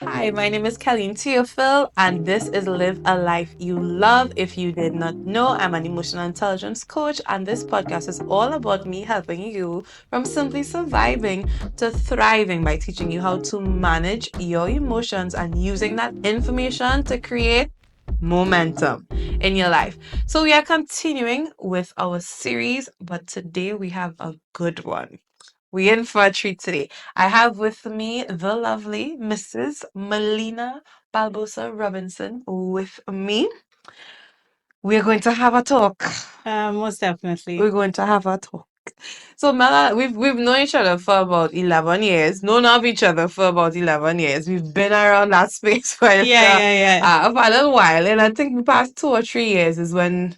Hi, my name is Colleen Theophil, and this is Live a Life You Love. If you did not know, I'm an emotional intelligence coach, and this podcast is all about me helping you from simply surviving to thriving by teaching you how to manage your emotions and using that information to create momentum in your life. So, we are continuing with our series, but today we have a good one. We in for a treat today. I have with me the lovely Mrs. Melina Balbosa-Robinson with me. We're going to have a talk. Most definitely. We're going to have a talk. So Mela, we've known each other for about 11 years. Known of each other for about 11 years. We've been around that space for a little while. And I think the past 2 or 3 years is when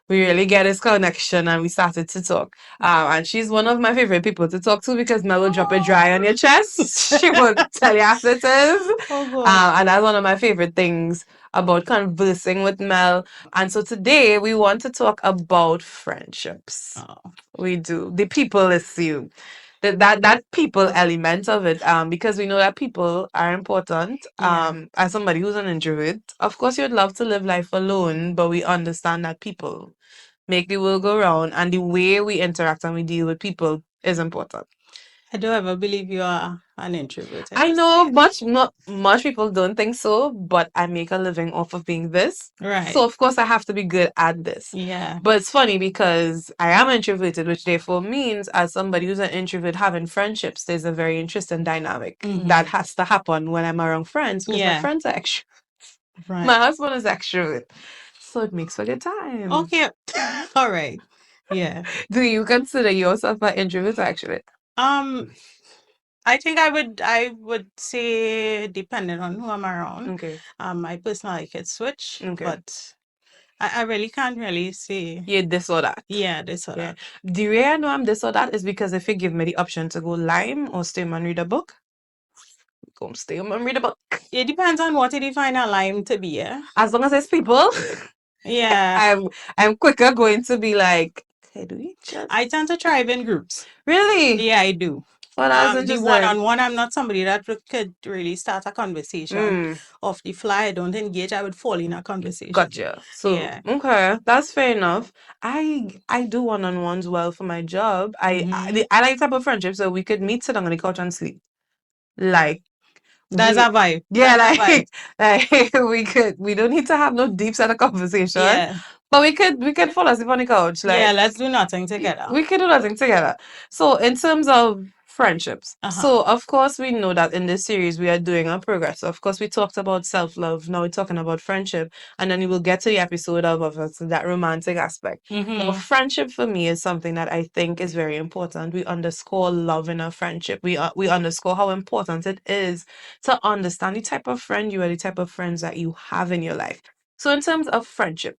we really get this connection and we started to talk. And she's one of my favorite people to talk to because Mel will drop it dry on your chest. She will tell you after it is. Oh gosh. And that's one of my favorite things about conversing with Mel. And so today we want to talk about friendships. Oh, We do. The people issue. That people element of it, because we know that people are important. yeah. As somebody who's an introvert, of course you'd love to live life alone, but we understand that people make the world go round, and the way we interact and we deal with people is important. I don't ever believe you are an introvert. I I just know say it. not much people don't think so, but I make a living off of being this. Right. So of course I have to be good at this. Yeah. But it's funny because I am introverted, which therefore means as somebody who's an introvert having friendships, there's a very interesting dynamic that has to happen when I'm around friends because my Yeah. friends are extrovert. Right. My husband is extrovert. So it makes for a good time. Okay. All right. Yeah. Do you consider yourself an introvert or extrovert? Um, I think I would say depending on who I'm around. Okay. My personality could switch, Okay. but I really can't really say Yeah, this or that. yeah, this or Yeah. that. The way I know I'm this or that is because if you give me the option to go lime or stay home and read a book, go stay home and read a book. It depends on what you define a lime to be, yeah. As long as it's people, Yeah. I'm quicker going to be like, okay, do we just I tend to thrive in groups. really? Yeah, I do. Well, that's The interesting. one-on-one, I'm not somebody that could really start a conversation Mm, off the fly. I don't engage. I would fall in a conversation. gotcha. So, Yeah. okay, that's fair enough. I do one-on-ones well for my job. Mm-hmm. I like type of friendship, so we could meet, sit on the couch and sleep. Like That's we a vibe. yeah, That's a vibe. like we don't need to have no deep set of conversation, Yeah. but we could fall asleep on the couch. Yeah, Like let's do nothing together. we could do nothing together. So in terms of friendships, Uh-huh. so of course we know that in this series we are doing a progress. So of course we talked about self-love. Now we're talking about friendship, and then we will get to the episode of that romantic aspect. Now, Mm-hmm. friendship for me is something that I think is very important. We underscore love in a friendship. We underscore how important it is to understand the type of friend you are, the type of friends that you have in your life. So, in terms of friendship,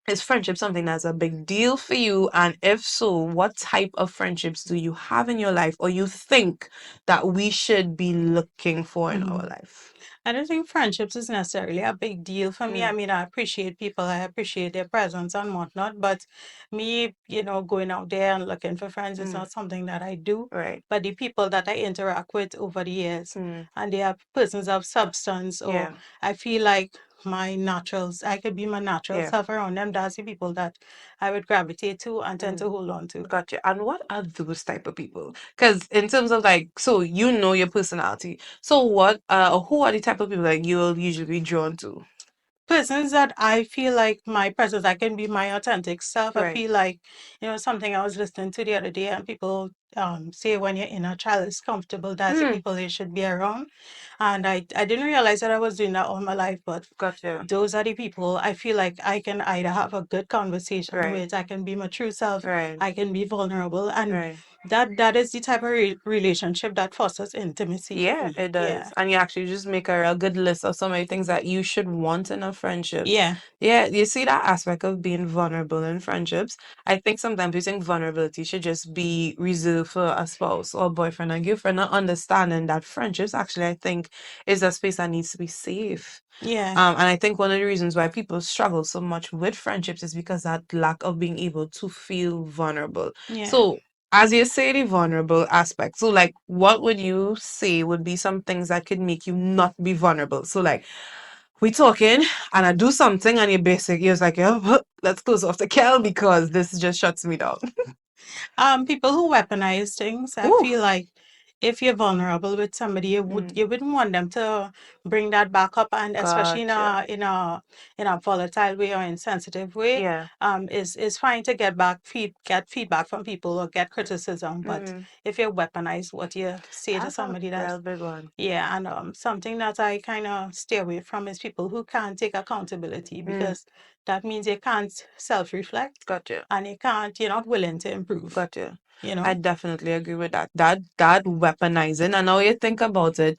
is friendship something that's a big deal for you? And if so, what type of friendships do you have in your life or you think that we should be looking for in our Mm-hmm. life? I don't think friendships is necessarily a big deal for me. I Mm, mean, I appreciate people, I appreciate their presence and whatnot, but me, going out there and looking for friends is mm, not something that I do. right. But the people that I interact with over the years, Mm, and they are persons of substance, or yeah. I feel like I could be my natural Yeah. self around them. That's the people that I would gravitate to and tend Mm. to hold on to. Gotcha. And what are those type of people? Because in terms of like, so you know your personality. So who are the type of people that you'll usually be drawn to? Persons that I feel like my presence, I can be my authentic self. I Right. feel like, something I was listening to the other day, and people say when your inner child is comfortable, that's the Mm, people they should be around. And I didn't realize that I was doing that all my life, but gotcha. those are the people I feel like I can either have a good conversation Right. with, I can be my true self, Right. I can be vulnerable, and Right. that is the type of relationship that fosters intimacy for Yeah, me. it Yeah. does. And you actually just make a good list of so many things that you should want in a friendship. Yeah. Yeah, you see that aspect of being vulnerable in friendships. I think sometimes we think vulnerability should just be reserved for a spouse or boyfriend and girlfriend, not understanding that friendships actually, I think, is a space that needs to be safe. Yeah. And I think one of the reasons why people struggle so much with friendships is because that lack of being able to feel vulnerable. Yeah. So as you say, the vulnerable aspect. So, like, what would you say would be some things that could make you not be vulnerable? So, like, we talking and I do something and you're just like, yeah, let's close off the kell because this just shuts me down. People who weaponize things, I Ooh, feel like if you're vulnerable with somebody, mm, you wouldn't want them to bring that back up, and especially gotcha. in a volatile way or insensitive way. Yeah. Is fine to get feedback from people or get criticism, but Mm, if you weaponize what you say to that's a somebody, real that's big one. yeah, and something that I kind of stay away from is people who can't take accountability, Mm, because that means you can't self-reflect gotcha. and you're not willing to improve, Gotcha. you I know? definitely agree with that. That weaponizing, and now you think about it,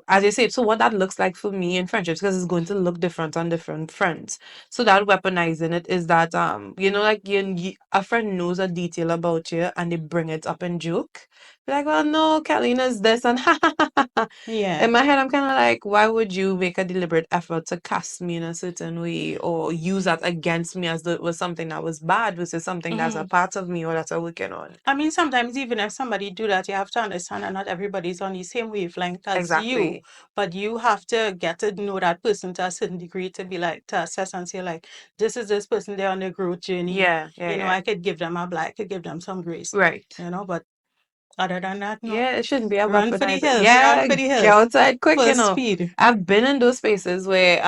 as you say, so what that looks like for me in friendships, because it's going to look different on different friends. So that weaponizing it is that like a friend knows a detail about you and they bring it up in joke. Be like, well, no, Catalina's this and Yeah. in my head, I'm kind of like, why would you make a deliberate effort to cast me in a certain way or use that against me as though it was something that was bad versus something that's a Mhm. part of me or that I'm working on? I mean, sometimes even if somebody do that, you have to understand that not everybody's on the same wavelength as you, Exactly. but you have to get to know that person to a certain degree to be like, to assess and say like, this is this person, they're on their growth journey. Yeah, yeah, yeah. I could give them a black, I could give them some grace, Right. but other than that, no. Yeah, it shouldn't be a Run for the weaponizer. hills, run Yeah, for the get hills. outside quick, Full speed. I've been in those spaces where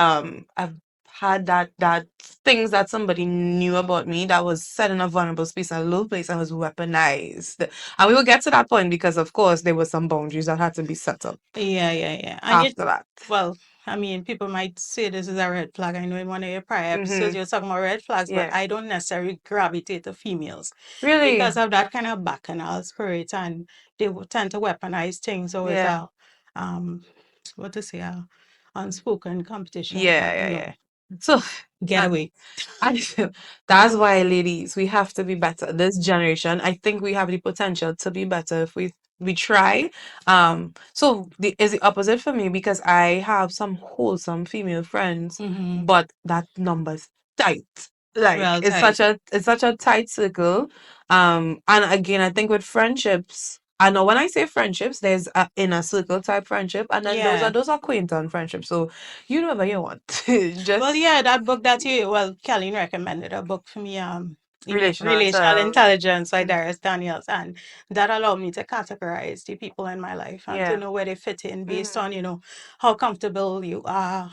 I've had that things that somebody knew about me that was set in a vulnerable space, a low place, and was weaponized. And we will get to that point because of course there were some boundaries that had to be set up Yeah, yeah, yeah. And after that. well, I mean, people might say this is a red flag. I know in one of your prior episodes Mm-hmm. you're talking about red flags, but Yeah. I don't necessarily gravitate to females Really? because of that kind of bacchanal spirit, and they would tend to weaponize things. So it's Yeah. um, what to say, unspoken competition Yeah, that, yeah, yeah. So get that away. I feel that's why, ladies, we have to be better. This generation, I think we have the potential to be better if we try. So the is the opposite for me because I have some wholesome female friends, Mm-hmm. but that number's tight. Like Well, tight. it's such a tight circle. And again, I think with friendships, I know when I say friendships, there's a inner circle type friendship, and then Yeah. those are acquaintance friendships. So you do whatever you want. Well, Just yeah, that book that Kelly recommended a book for me, relational Relational to Intelligence by mm, Darius Daniels, and that allowed me to categorize the people in my life and to yeah. know where they fit in based Hmm. on, how comfortable you are,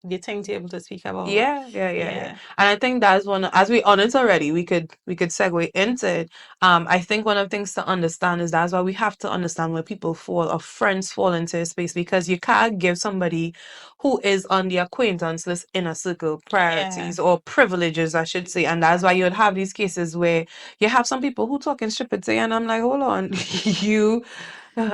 the things you're able to speak about. Yeah, yeah, yeah, yeah. Yeah, And I think that's one as we on it already, we could segue into it. I think one of the things to understand is that's why we have to understand where people fall or friends fall into a space because you can't give somebody who is on the acquaintance list in a circle yeah, priorities or privileges, I should say. And that's why you would have these cases where you have some people who talking stupidity and I'm like, hold on, you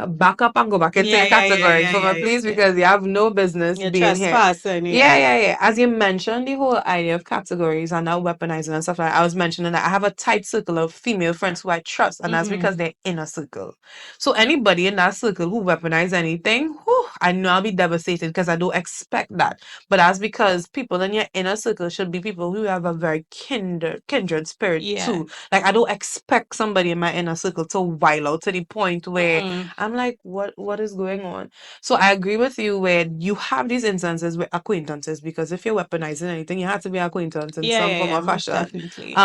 back up and go back into yeah, your yeah, yeah, category yeah, for yeah, me, yeah, please, yeah. because you have no business You're being here. trespassing, Yeah, yeah. yeah, yeah. As you mentioned, the whole idea of categories and now weaponizing and stuff like that, I was mentioning that I have a tight circle of female friends who I trust, and that's Mm-hmm. because they're in a circle. So anybody in that circle who weaponize anything, whew, I know I'll be devastated because I don't expect that. But that's because people in your inner circle should be people who have a very kindred spirit Yeah. too. Like I don't expect somebody in my inner circle to wild out to the point where Mm-hmm. I'm like, what is going on? So I agree with you where you have these instances with acquaintances because if you're weaponizing anything, you have to be acquaintance in Yeah, some yeah, form yeah, of most fashion. definitely.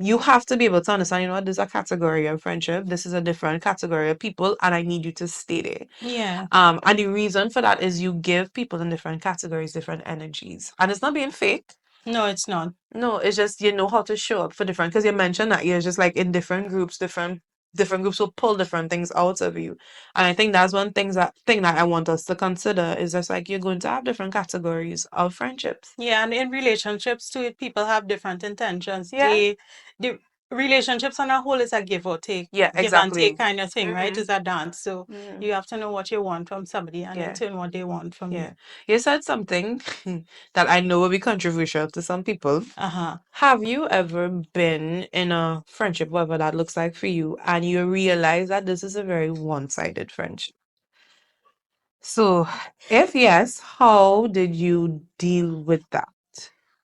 You have to be able to understand, you know what, there's a category of friendship, this is a different category of people, and I need you to stay there. Yeah. And the reason for that is you give people in different categories different energies. And it's not being fake. No, it's not. No, it's just you know how to show up for different because you mentioned that you're just like in different groups, different groups will pull different things out of you. And I think that's one thing that I want us to consider is just like you're going to have different categories of friendships. Yeah, and in relationships too, people have different intentions. Yeah. The relationships on a whole is a Yeah, give and take exactly. kind of thing, right? Mm-hmm. It's a dance. So Mm-hmm. you have to know what you want from somebody and in Yeah. turn what they want from Yeah. you. You said something that I know will be controversial to some people. Uh-huh. Have you ever been in a friendship, whatever that looks like for you, and you realize that this is a very one-sided friendship? So, if yes, how did you deal with that?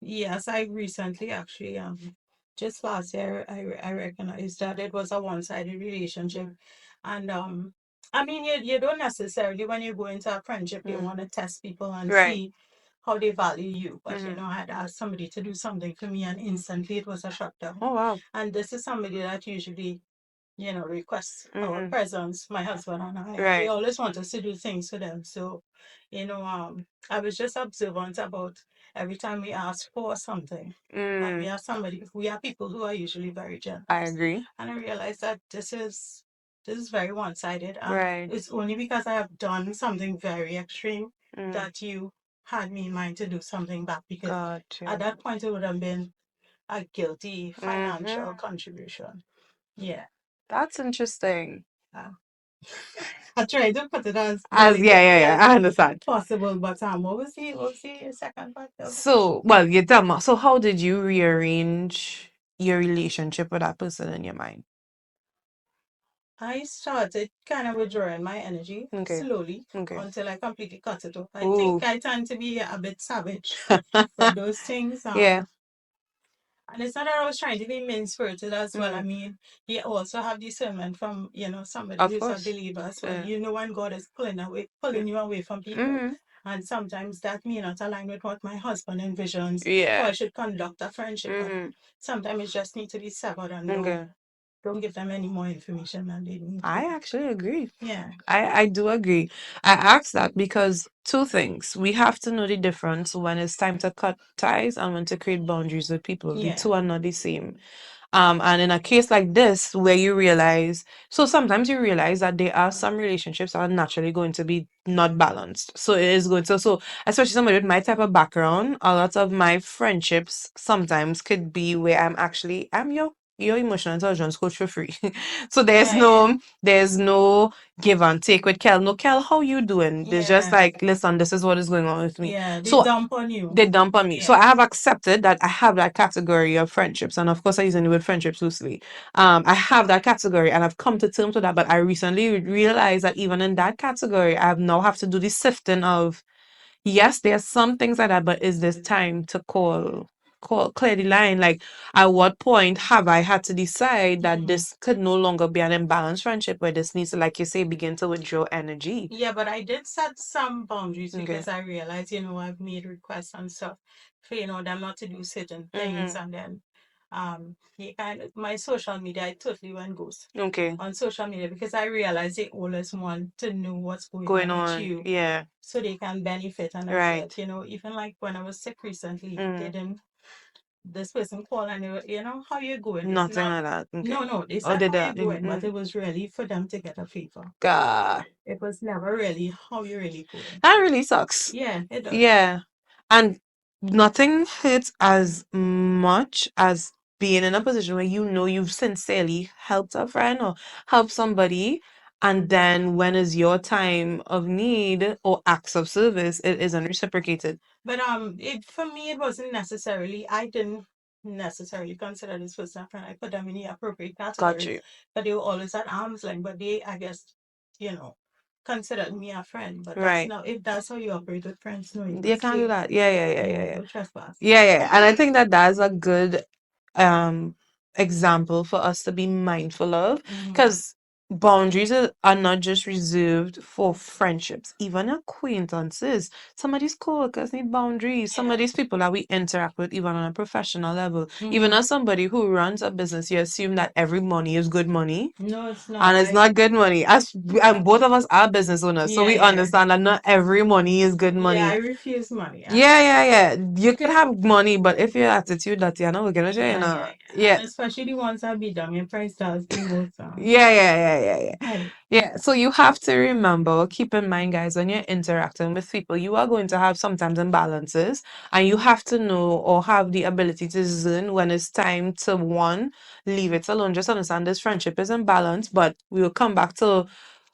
Yes, I recently actually. just last year, I recognized that it was a one-sided relationship. And I mean, you don't necessarily, when you go into a friendship, you want to test people and Right. see how they value you. But you know, I had asked somebody to do something for me, and instantly it was a shutdown. Oh wow. And this is somebody that usually, requests our Mm-hmm. presence, my husband and I, and we Right. always want us to do things for them. So, I was just observant about every time we ask for something. And we Mm, are we are people who are usually very I generous. agree. And I realized that this is very one-sided, and Right. it's only because I have done something very extreme Mm, that you had me in mind to do something back, because got at you. that point it would have been a guilty Mm-hmm. financial contribution. Yeah. That's interesting. Uh, I tried to put it as As yeah, yeah, realistically yeah, as I understand. possible, but what was the second part of the So, question? well, you tell me. So, how did you rearrange your relationship with that person in your mind? I started kind of withdrawing my energy Okay. slowly Okay. until I completely cut it off. I think Ooh. I tend to be a bit savage with those things. Yeah, And it's not that I was trying to be mean spirited as well. I mm, mean, you also have discernment from, somebody of who's a course. believer as well. Yeah. You know when God is pulling you away from people. Mm-hmm. And sometimes that may not align with what my husband envisions, how I Yeah. should conduct a friendship. And Mm-hmm. sometimes it just need to be severed, and Okay. don't give them any more information than they need to I know. actually agree. Yeah. I do agree. I ask that because two things. We have to know the difference when it's time to cut ties and when to create boundaries with people. The Yeah. two are not the same. And in a case like this, where you realize, so sometimes you realize that there are some relationships that are naturally going to be not balanced. So it is going to, so especially somebody with my type of background, a lot of my friendships sometimes could be where I'm your emotional intelligence coach for free. So there's Right. no give and take with Kel. No, Kel, how you doing? There's just Yeah. like, listen, this is what is going on with me. Yeah. They So dump on you. they dump on me. So Yeah. I have accepted that I have that category of friendships. And of course, I use the word friendships loosely. I have that category and I've come to terms with that. But I recently realized that even in that category, I now have to do the sifting of, yes, there's some things like that, but is this time to call clear the line? Like, at what point have I had to decide that Mhm. this could no longer be an imbalanced friendship where this needs to, like you say, begin to withdraw energy? Yeah, but I did set some boundaries Okay. because I realized, I've made requests and stuff for, them not to do certain things. Mm-hmm. And then, my social media, I totally went ghost Okay. on social media because I realized they always want to know what's going Going on with on. you Yeah. so they can benefit. And I said, Right. even like when I was sick recently, Mm. this person called and they were, how you going? It's Nothing not, like that. no, Okay. no, they Oh, said did how you that. going, but Mm-hmm. it was really for them to get a favor. God. It was never really how you really going. That really sucks. Yeah, it does. Yeah. And nothing hurts as much as being in a position where you know you've sincerely helped a friend or helped somebody, and then when is your time of need or acts of service, it isn't reciprocated. But for me, it wasn't necessarily. I didn't necessarily consider this person a friend. I put them in the appropriate Got categories, you. but they were always at arm's length. But they, I guess, you know, considered me a friend. But that's Right. not, if that's how you operate with friends. No, you You must can't do stay. that. Yeah, yeah, yeah, yeah, Yeah, yeah. no trespass. Yeah, yeah. And I think that that's a good example for us to be mindful of, Mm-hmm. because boundaries are not just reserved for friendships, even acquaintances. Some of these coworkers need boundaries. Some of Yeah. these people that we interact with, even on a professional level, even Mm-hmm. as somebody who runs a business, you assume that every money is good money. No, it's not. And it's not good money. And both of us are business owners, so Yeah, we yeah. understand that not every money is good Yeah, I money. refuse money. Yeah, yeah, yeah. You can have money, but if your attitude that you're not working with you, Yeah, yeah, yeah. yeah, And especially the ones that be dumb in price does the most. yeah, yeah, yeah, yeah, yeah. Hey. Yeah, so you have to remember, keep in mind, guys, when you're interacting with people, you are going to have sometimes imbalances, and you have to know or have the ability to discern when it's time to one, leave it alone. Just understand this friendship is imbalanced, but we will come back to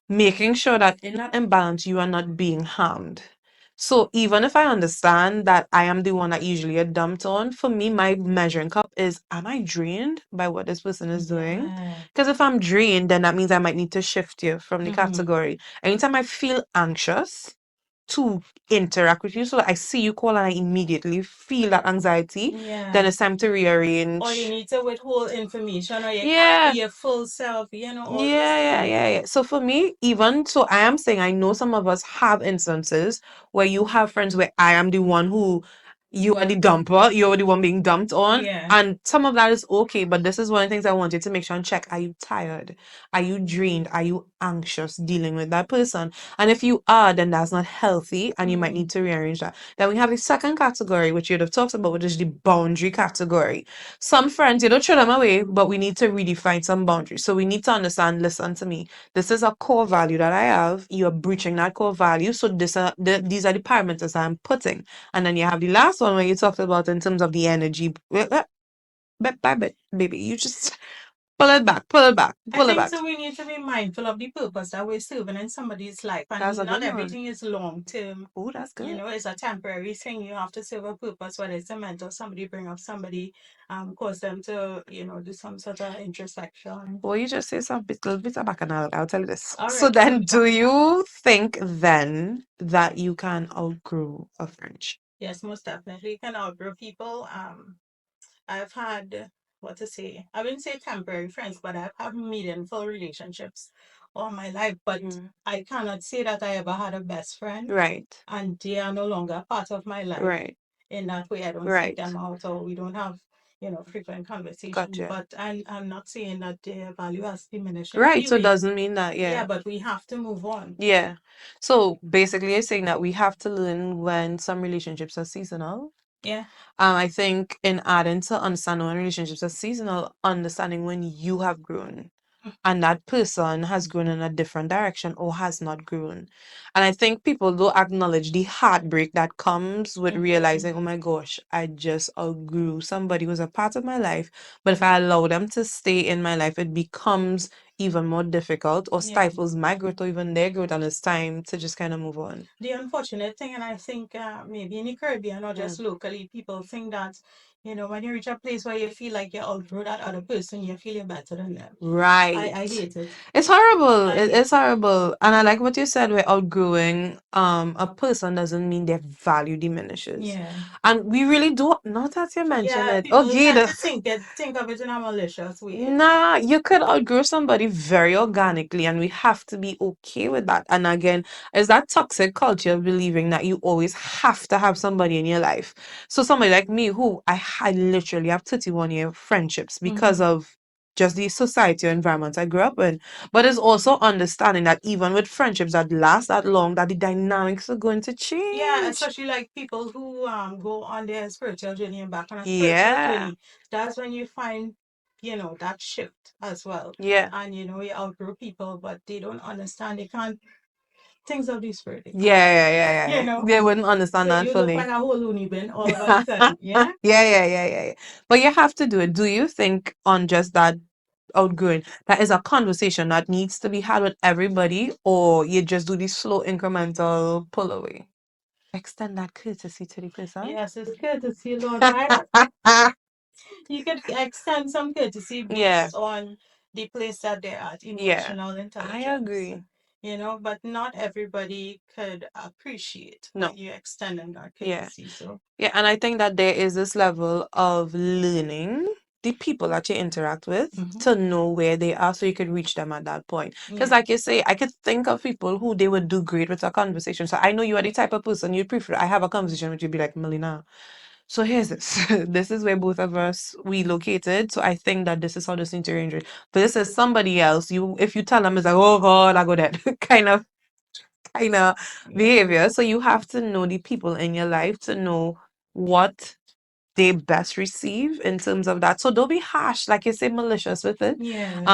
making sure that in that imbalance, you are not being harmed. So even if I understand that I am the one that usually get dumped on, for me, my measuring cup is, am I drained by what this person is doing? Yeah. Because if I'm drained, then that means I might need to shift you from the Mm-hmm. category. Anytime I feel anxious, to interact with you. So I see you call and I immediately feel that anxiety. Then Yeah. it's time to Or you rearrange. need to withhold information, or you can't be Yeah. your full self, all those Yeah. things. So for me, even so, I am saying I know some of us have instances where you have friends where I am the one who you are the dumper, you're the one being dumped on. Yeah. And some of that is okay, but this is one of the things I wanted to make sure and check. Are you tired? Are you drained? Are you anxious dealing with that person? And if you are, then that's not healthy and you might need Mm. to rearrange that. Then we have the second category, which you'd have talked about, which is the boundary category. Some friends, you don't throw them away, but we need to redefine some boundaries. So we need to understand, listen to me. This is a core value that I have. You're breaching that core value. So these are the parameters I'm putting. And then you have the last one where you talked about in terms of the energy. Bit by bit, baby. You just pull it back, pull it back, I pull it think back. so. We need to be mindful of the purpose that we're serving in somebody's life, That's and a not good one. everything is long term. Oh, that's good. It's a temporary thing. You have to serve a purpose, whether it's a mentor, somebody bring up somebody, cause them to, do some sort of introspection. Well, you just say some little bit of bacchanal. I'll tell you this. All So right, tell then, me do back. you think then that you can outgrow a friendship? Yes, most definitely. You can outgrow people. I've had, what to say, I wouldn't say temporary friends, but I've had meaningful relationships all my life. But Mm. I cannot say that I ever had a best friend, Right, and they are no longer a part of my life. right, In that way, I don't seek right. them out, or we don't have, frequent conversation. Gotcha. But I'm not saying that their value has diminished in Right, any so it way. doesn't mean that, Yeah, yeah. but we have to move on. Yeah. So basically, you're saying that we have to learn when some relationships are seasonal. Yeah. I think in adding to understanding when relationships are seasonal, understanding when you have grown and that person has grown in a different direction or has not grown. And I think people don't acknowledge the heartbreak that comes with Mm-hmm. realizing, oh my gosh, I just outgrew somebody who's a part of my life. But if I allow them to stay in my life, it becomes even more difficult or Yeah. stifles my growth or even their growth. And it's time to just kind of move on. The unfortunate thing, and I think maybe in the Caribbean or Mm. just locally, people think that, when you reach a place where you feel like you outgrow that other person, you feel you're better than them. Right. I hate it. It's horrible. I It's hate it. horrible. And I like what you said where outgrowing a person doesn't mean their value diminishes. Yeah. And we really do not that you mention Yeah, it. people Okay, tend to think of it in a malicious way. nah, you could outgrow somebody very organically, and we have to be okay with that. And again, is that toxic culture of believing that you always have to have somebody in your life. So somebody like me, who I literally have 31-year friendships because Mm-hmm. of just the society or environment I grew up in. But it's also understanding that even with friendships that last that long, that the dynamics are going to Yeah, change. especially like people who go on their spiritual journey and back on a spiritual Yeah, journey. That's when you find, that shift as well. yeah. And you outgrow people, but they don't understand. They can't things of the spirit, they Yeah, can't. yeah. They wouldn't understand So that you look like fully. a whole loony bin all of a sudden, yeah? Yeah. But you have to do it. Do you think on just that outgrowing, that is a conversation that needs to be had with everybody, or you just do this slow incremental pull away? Extend that courtesy to the person. Yes, it's courtesy, Lord, right? You could extend some courtesy Yeah, based on the place that they're at, yeah. emotional I intelligence. agree. But not everybody could appreciate No, when you extend that yeah. courtesy. So, Yeah, and I think that there is this level of learning the people that you interact with mhm. to know where they are so you could reach them at that point. Because, Yeah. like you say, I could think of people who they would do great with a conversation. So I know you are the type of person you'd prefer. I have a conversation with you, be like, Melina. So here's this. This is where both of us we located. So I think that this is how this needs to arrange it. But this is somebody else. You, if you tell them, it's like, oh God, I go dead. kind of Yeah. behavior. So you have to know the people in your life to know what they best receive in terms of that. So don't be harsh, like you say, malicious with it. Yeah.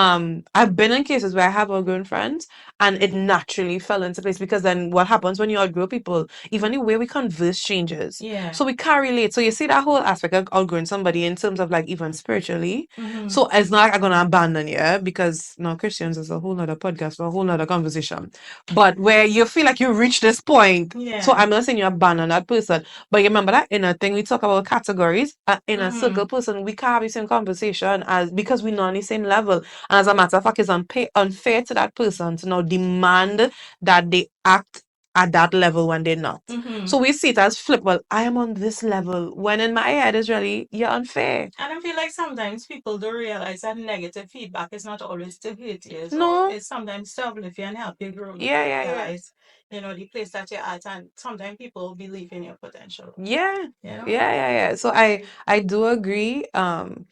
I've been in cases where I have outgrown friends and it naturally fell into place because then what happens when you outgrow people, even the way we converse changes. Yeah. So we can't relate. So you see that whole aspect of outgrowing somebody in terms of like even spiritually. Mm-hmm. So it's not like I'm gonna abandon you because now Christians is a whole nother podcast or a whole nother conversation. But where you feel like you reach this point, so Yeah. I'm not saying you abandon that person, but you remember that inner thing we talk about categories in a Mm-hmm. circle person, we can't have the same conversation as because we're not on the same level. And as a matter of fact, it's unfair to that person to now demand that they act at that level when they're not. Mm-hmm. So we see it as flip. Well, I am on this level. When in my head is really, you're unfair. And I feel like sometimes people don't realize that negative feedback is not always to hurt you. So No. it's sometimes to uplift you and help you grow, Yeah, yeah, yeah. realize, the place that you're at. And sometimes people believe in your potential, Yeah. you know? Yeah, yeah, yeah. So I do agree.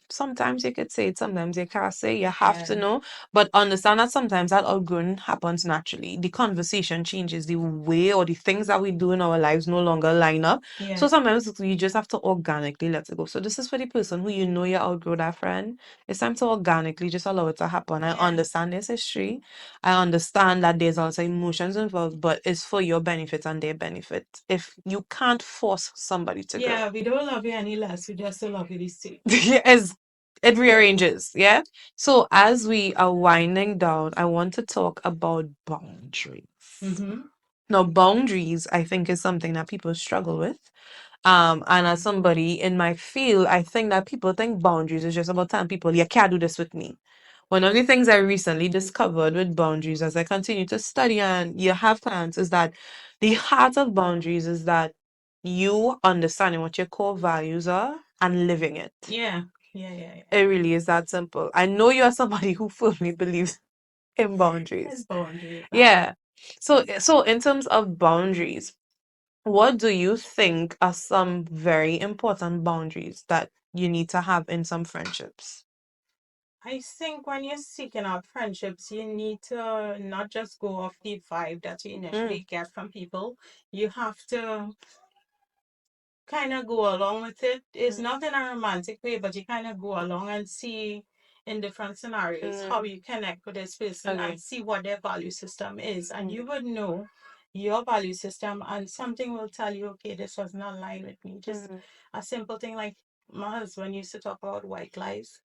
Sometimes you could say it, sometimes you can't say. You have to Yeah. know, but understand that sometimes that outgrowing happens naturally. The conversation changes, the way or the things that we do in our lives no longer line up. So Yeah. sometimes you just have to organically let it go. So this is for the person who you know you outgrow that friend. It's time to organically just allow it to happen. I Yeah. understand this history. I understand that there's also emotions involved, but it's for your benefit and their benefit. If you can't force somebody to grow, Yeah, we don't love you any less. We just love you the same. yes, it rearranges. Yeah. So as we are winding down, I want to talk about boundaries. Mm-hmm. Now, boundaries, I think, is something that people struggle with. And as somebody in my field, I think that people think boundaries is just about telling people, you can't do this with me. One of the things I recently discovered with boundaries as I continue to study and you have plans is that the heart of boundaries is that you understanding what your core values are and living it. Yeah. Yeah, yeah, yeah. It really is that simple. I know you are somebody who firmly believes in It's boundaries. boundaries. Yeah. So in terms of boundaries, what do you think are some very important boundaries that you need to have in some friendships? I think when you're seeking out friendships, you need to not just go off the vibe that you Mm, initially get from people. You have to kind of go along with it. It's mm, not in a romantic way, but you kind of go along and see in different scenarios how mm, you connect with this person and okay. see what their value system is. And Mm, you would know your value system, and something will tell you, okay, this does not align with me. Just mm, a simple thing like my husband used to talk about white lies.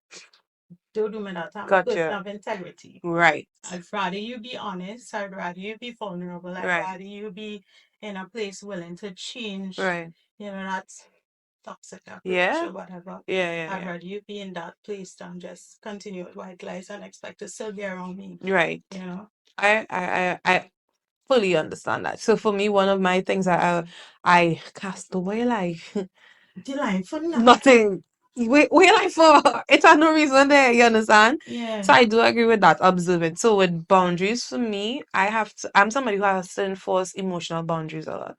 Don't do me that. I'm a person gotcha. of integrity. Right. I'd rather you be honest. I'd rather you be vulnerable. I'd Right. rather you be in a place willing to change. Right. That's toxic approach Yeah. or whatever. Yeah. Yeah. I'd Yeah. rather you be in that place than just continue with white lies and expect to still be around me. Right. You know? I fully understand that. So for me, one of my things I cast away like The line for nothing. nothing. We like for it had no reason there, you understand? Yeah. So I do agree with that. Observe it. So with boundaries for me, I'm somebody who has to enforce emotional boundaries a lot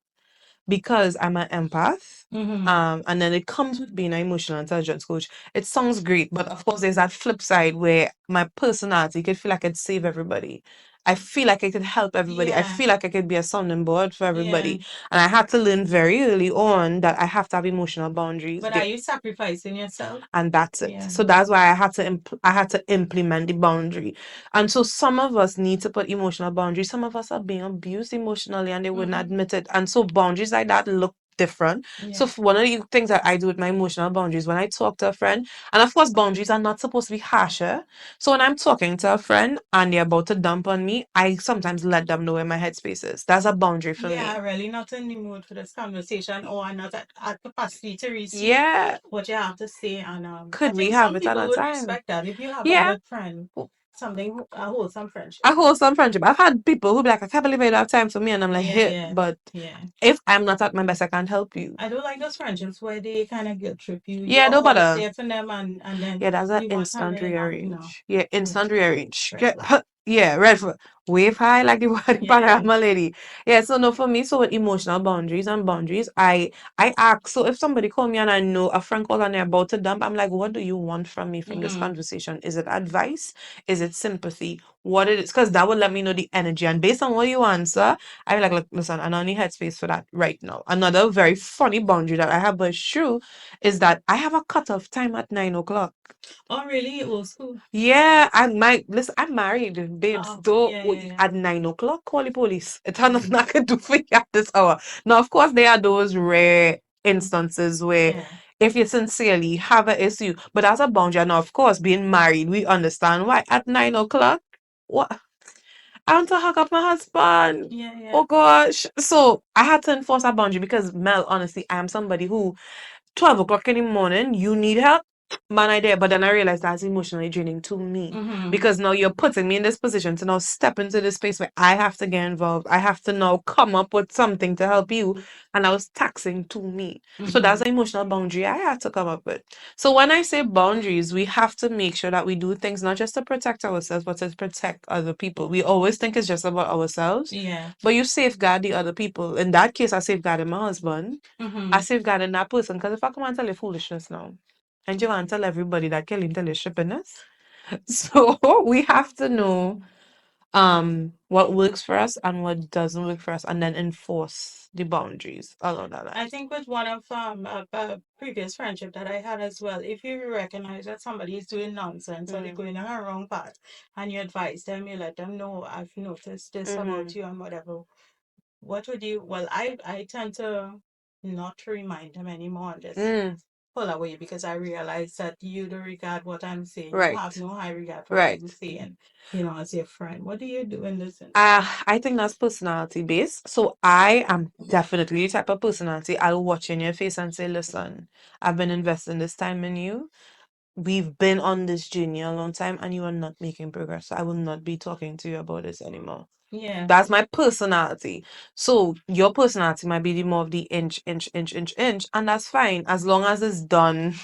because I'm an empath. Mm-hmm. And then it comes with being an emotional intelligence coach. It sounds great, but of course, there's that flip side where my personality could feel like I could save everybody. I feel like I could help everybody. I Yeah. feel like I could be a sounding board for Yeah. everybody. And I had to learn very early on that I have to have emotional boundaries. But are you sacrificing yourself? And that's it. Yeah. So that's why I had to implement the boundary. And so some of us need to put emotional boundaries. Some of us are being abused emotionally and they wouldn't Mm-hmm. admit it. And so boundaries like that look different. So Yeah. one of the things that I do with my emotional boundaries when I talk to a friend, and of course boundaries are not supposed to be harsher. So when I'm talking to a friend and they're about to dump on me, I sometimes let them know where my headspace is. That's a boundary for Yeah, me. really not in the mood for this conversation or I'm not at capacity to receive Yeah. what you have to say. And I Could we think have some it people another would time? respect that if you have a Yeah. good friend, something a wholesome friendship. A wholesome friendship. I've had people who be like, I can't believe you don't have time for me. And I'm like, Yeah, hey, yeah, but yeah. if I'm not at my best, I can't help you. I don't like those friendships where they kind of guilt trip you. Yeah, You're no always bother. there for them and then Yeah, that's an you want instant something back. No. rearrange. Yeah, Mm, instant rearrange. red Yeah, flag. yeah, red flag. Wave high like the body Yeah. panorama lady. Yeah, so no, for me, so with emotional boundaries and boundaries, I ask. So if somebody call me and I know a friend call and they're about to dump, I'm like, what do you want from me from this Mm-hmm. conversation? Is it advice? Is it sympathy? What it is? Because that will let me know the energy. And based on what you answer, I'm like, look, listen, I don't need headspace for that right now. Another very funny boundary that I have, but it's true, is that I have a cutoff time at 9 o'clock. Oh, really? Old school. Yeah, I might listen. I'm married, babes. Oh, Though yeah, yeah, yeah. at 9 o'clock, call the police. It's nothing I can do for you at this hour. Now, of course, there are those rare instances where Yeah. if you sincerely have an issue, but as a boundary, now of course, being married, we understand why at 9 o'clock. What? I want to hug up my husband. Yeah, yeah. Oh gosh. So I had to enforce a boundary because Mel, honestly, I am somebody who 12 o'clock in the morning, you need help. man idea, but then I realized that's emotionally draining to me Mm-hmm. because now you're putting me in this position to now step into this space where I have to get involved. I have to now come up with something to help you, and I was taxing to me. So that's Mm-hmm. an emotional boundary I had to come up with. So when I say boundaries, we have to make sure that we do things not just to protect ourselves, but to protect other people. We always think it's just about ourselves, Yeah. but you safeguard the other people. In that case, I safeguarded my husband. I Mm-hmm. safeguarded that person because if I come and tell you foolishness now, and you want to tell everybody that Kelly tell you shippiness. So we have to know what works for us and what doesn't work for us and then enforce the boundaries along that I line. think with one of a previous friendship that I had as well, if you recognize that somebody is doing nonsense or they're Mm. going down a wrong path, and you advise them, you let them know, I've noticed this about Mm-hmm. you and whatever. What would you? Well, I tend to not remind them anymore and just Mm. pull away because I realize that you don't regard what I'm saying. You have Right. no high regard for what I'm Right. saying, as your friend. What do you do in this instance? I think that's personality based. So I am definitely the type of personality I'll watch in your face and say, listen, I've been investing this time in you. We've been on this journey a long time and you are not making progress. So I will not be talking to you about this anymore. Yeah. That's my personality. So your personality might be the more of the inch, inch, inch, inch, inch, and that's fine as long as it's done.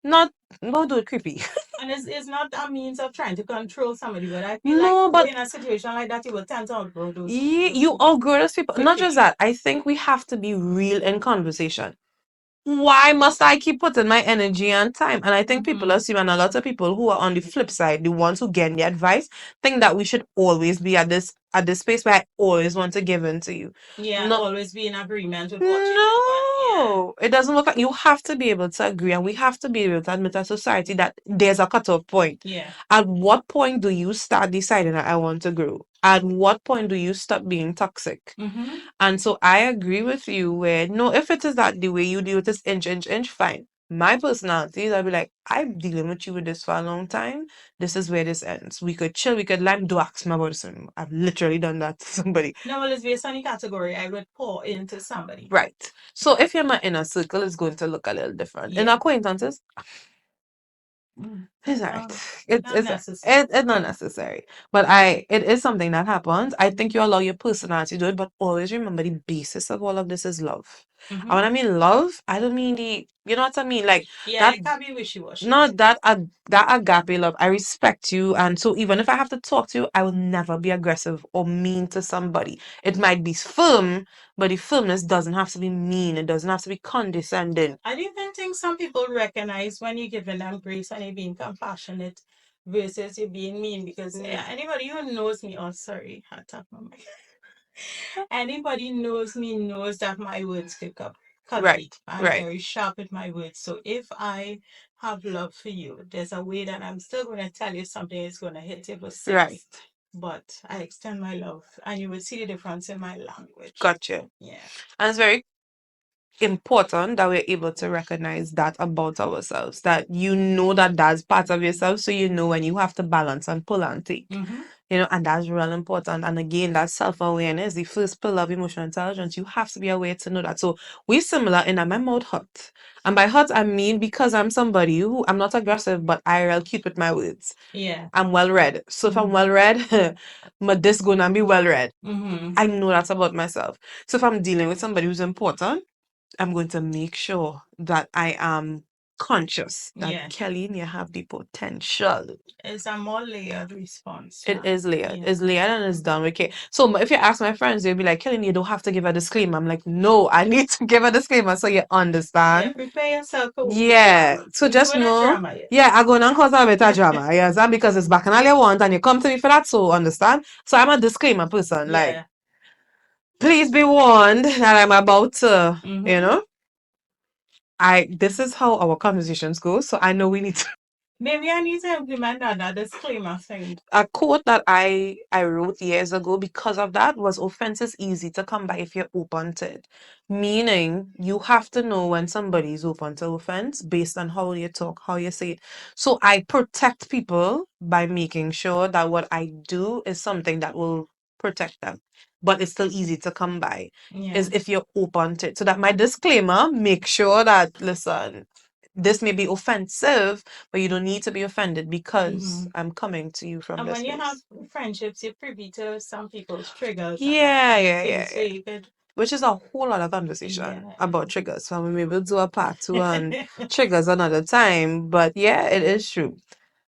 Not don't do it creepy. And it's not a means of trying to control somebody, but I feel like No, but in a situation like that, you will tend to outgrow those you people outgrow those people. Not just quickly. that. I think we have to be real in conversation. Why must I keep putting my energy and time? And I think people Mm-hmm. assume, and a lot of people who are on the flip side, the ones who get the advice, think that we should always be at this space where I always want to give in to you. Yeah, No, always be in agreement with what you want. Yeah. no, it doesn't work. You have to be able to agree, and we have to be able to admit as society that there's a cutoff point. Yeah. At what point do you start deciding that I want to grow? At what point do you stop being toxic? Mm-hmm. And so I agree with you where no, if it is that the way you deal with this inch, inch, inch, fine. My personality is I'll be like, I'm dealing with you with this for a long time. This is where this ends. We could chill, we could like do ask me about this anymore. I've literally done that to somebody. No, well, it's based on the category I would pour into somebody. Right. So if you're my inner circle, it's going to look a little different. In Yeah. acquaintances, it's alright. No, It's not it's necessary. it's not necessary. But it is something that happens. I think you allow your personality to do it, but always remember the basis of all of this is love. And Mm-hmm. when I mean love, I don't mean the you know what I mean? Like Yeah, that it can't be wishy-washy. not that that agape love. I respect you, and so even if I have to talk to you, I will never be aggressive or mean to somebody. It might be firm, but the firmness doesn't have to be mean. It doesn't have to be condescending. I do even think some people recognize when you're giving them grace and you're being compassionate versus you being mean because Mm. anybody who knows me, oh, sorry, I tapped my mic. Anybody knows me knows that my words cut Right, deep. I'm right, very sharp with my words. So if I have love for you, there's a way that I'm still going to tell you something that's going to hit you for right. six. But I extend my love, and you will see the difference in my language. Gotcha. Yeah. And it's very important that we're able to recognize that about ourselves, that you know that that's part of yourself, so you know when you have to balance and pull and take. Mm-hmm. And that's real important. And again, that self-awareness, the first pillar of emotional intelligence, you have to be aware to know that. So we're similar in that my mouth hurt. And by hurt, I mean because I'm somebody who I'm not aggressive, but I real cute with my words. Yeah. I'm well read. So if I'm Mm-hmm. well read, my this gonna be well read. Mm-hmm. I know that's about myself. So if I'm dealing with somebody who's important, I'm going to make sure that I am conscious that Yeah. Kelly, you have the potential. It's a more layered response It now. is layered. Yeah. It's layered and it's done. Okay. So if you ask my friends, they'll be like, Kelly, you don't have to give a disclaimer. I'm like, no, I need to give a disclaimer so you Yeah, understand. prepare yourself for the Yeah. drama. So We're just doing a know, drama here. yeah, I go and cause a better drama. Yes, and because it's back and all you want and you come to me for that, so understand. So I'm a disclaimer person. Like, Yeah. please be warned that I'm about to, Mm-hmm. this is how our conversations go. So I know we need to Maybe I need to implement that disclaimer thing. a quote that I wrote years ago because of that was offense is easy to come by if you're open to it. Meaning you have to know when somebody is open to offense based on how you talk, how you say it. So I protect people by making sure that what I do is something that will protect them. But it's still easy to come by Yeah. is if you're open to it. So that my disclaimer, make sure that listen. this may be offensive, but you don't need to be offended because Mm-hmm. I'm coming to you from And this when you have place. friendships, you're privy to some people's triggers Yeah, and yeah, things, yeah, so yeah. you could, Which is a whole lot of conversation yeah. about triggers. So we will do a part two on triggers another time. But yeah, it is true.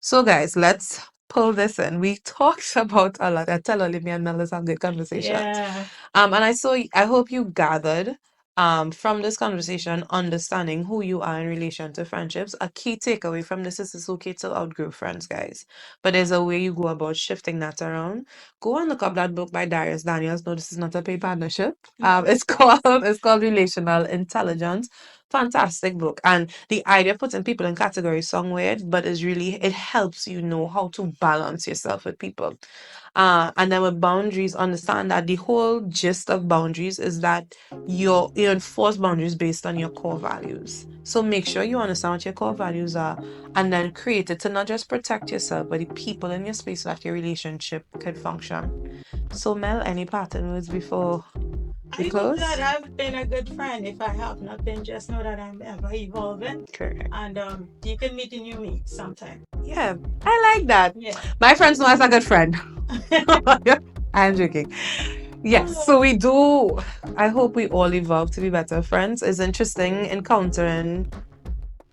So guys, let's pull this in. We talked about a lot. I tell Olivia and Melis have good conversations. Yeah. And I hope you gathered from this conversation, understanding who you are in relation to friendships. A key takeaway from this is it's okay to outgrow friends, guys. But there's a way you go about shifting that around. Go and look up that book by Darius Daniels. No, this is not a paid partnership. No. It's called it's called Relational Intelligence. Fantastic book. And the idea of putting people in categories sound weird, but is really it helps you know how to balance yourself with people. And then with boundaries, understand that the whole gist of boundaries is that you enforce boundaries based on your core values. So make sure you understand what your core values are and then create it to not just protect yourself, but the people in your space so that your relationship could function. So Mel, any parting words before we I hope that close? I've been a good friend. If I have not been, just know that I'm ever evolving. Correct. And you can meet a new me sometime. Yeah, I like that. Yeah. My friends know as a good friend. I'm joking. Yes, so we do. I hope we all evolve to be better friends. It's interesting encountering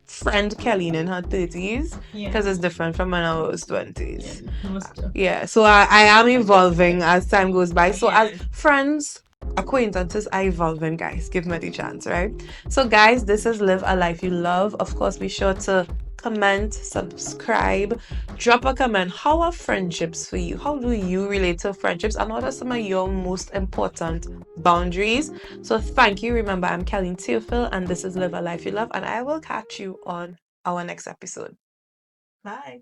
friend Kelly in her 30s Yeah. because it's different from when I was Yeah. 20s. Most of. Yeah, so I am evolving as time goes by. So as Yeah. friends, acquaintances are evolving, guys. Give me the chance, right? So guys, this is Live a Life You Love. Of course, be sure to comment, subscribe, drop a comment. How are friendships for you? How do you relate to friendships? And what are some of your most important boundaries? So thank you. Remember, I'm Kelly Theophil, and this is Live a Life You Love, and I will catch you on our next episode. Bye.